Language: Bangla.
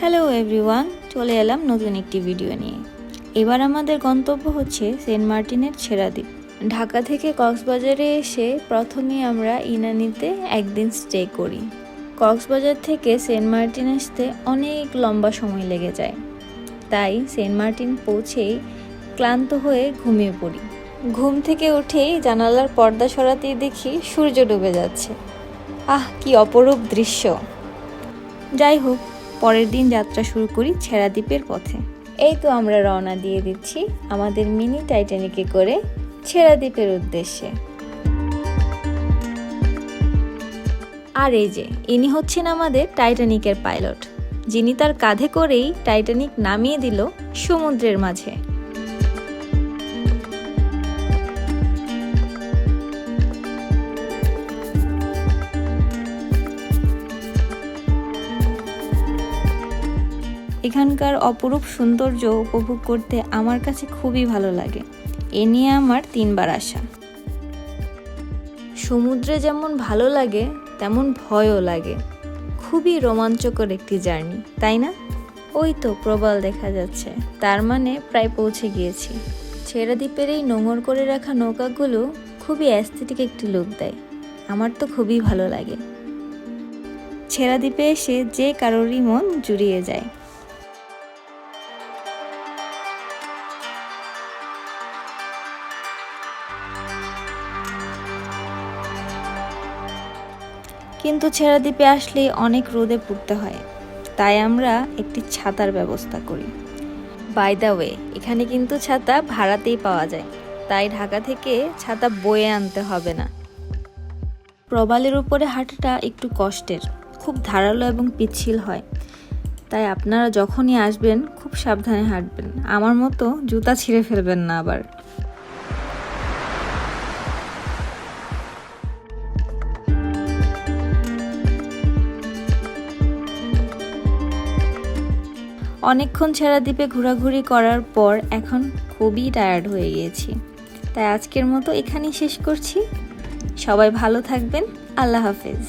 হ্যালো এভরিওয়ান, চলে এলাম নতুন একটি ভিডিও নিয়ে। এবার আমাদের গন্তব্য হচ্ছে সেন্ট মার্টিনের ছেড়া দ্বীপ। ঢাকা থেকে কক্সবাজারে এসে প্রথমে আমরা ইনানিতে একদিন স্টে করি। কক্সবাজার থেকে সেন্ট মার্টিন আসতে অনেক লম্বা সময় লেগে যায়, তাই সেন্ট মার্টিন পৌঁছেই ক্লান্ত হয়ে ঘুমিয়ে পড়ি। ঘুম থেকে উঠেই জানালার পর্দা সরাতেই দেখি সূর্য ডুবে যাচ্ছে। আহ, কি অপরূপ দৃশ্য! যাই হোক, পরের দিন যাত্রা শুরু করি ছেড়া দ্বীপের পথে। এই তো আমরা রওনা দিয়ে দিচ্ছি আমাদের মিনি টাইটানিকে করে ছেড়া দ্বীপের উদ্দেশ্যে। আর এই যে ইনি হচ্ছেন আমাদের টাইটানিকের পাইলট, যিনি তার কাঁধে করেই টাইটানিক নামিয়ে দিল সমুদ্রের মাঝে। এখানকার অপরূপ সৌন্দর্য উপভোগ করতে আমার কাছে খুবই ভালো লাগে। এ নিয়ে আমার 3 বার আসা। সমুদ্রে যেমন ভালো লাগে তেমন ভয়ও লাগে। খুবই রোমাঞ্চকর একটি জার্নি, তাই না? ওই তো প্রবাল দেখা যাচ্ছে, তার মানে প্রায় পৌঁছে গিয়েছি। ছেড়া দ্বীপের এই নোঙর করে রাখা নৌকাগুলো খুবই অ্যাস্থেটিক একটি লুক দেয়। আমার তো খুবই ভালো লাগে। ছেড়া দ্বীপে এসে যে কারোরই মন জুড়িয়ে যায়। কিন্তু ছেড়া দ্বীপে আসলে অনেক রোদে পড়তে হয়, তাই আমরা একটি ছাতার ব্যবস্থা করি। বাই দ্য ওয়ে, এখানে কিন্তু ছাতা ভাড়াতেই পাওয়া যায়, তাই ঢাকা থেকে ছাতা বয়ে আনতে হবে না। প্রবালের উপরে হাঁটাটা একটু কষ্টের, খুব ধারালো এবং পিচ্ছিল হয়, তাই আপনারা যখনই আসবেন খুব সাবধানে হাঁটবেন। আমার মতো জুতা ছিঁড়ে ফেলবেন না আবার। অনেকক্ষণ ছেড়া দ্বীপে ঘোরাঘুরি করার পর এখন খুবই টায়ার্ড হয়ে গিয়েছি, তাই আজকের মতো এখানেই শেষ করছি। সবাই ভালো থাকবেন। আল্লাহ হাফেজ।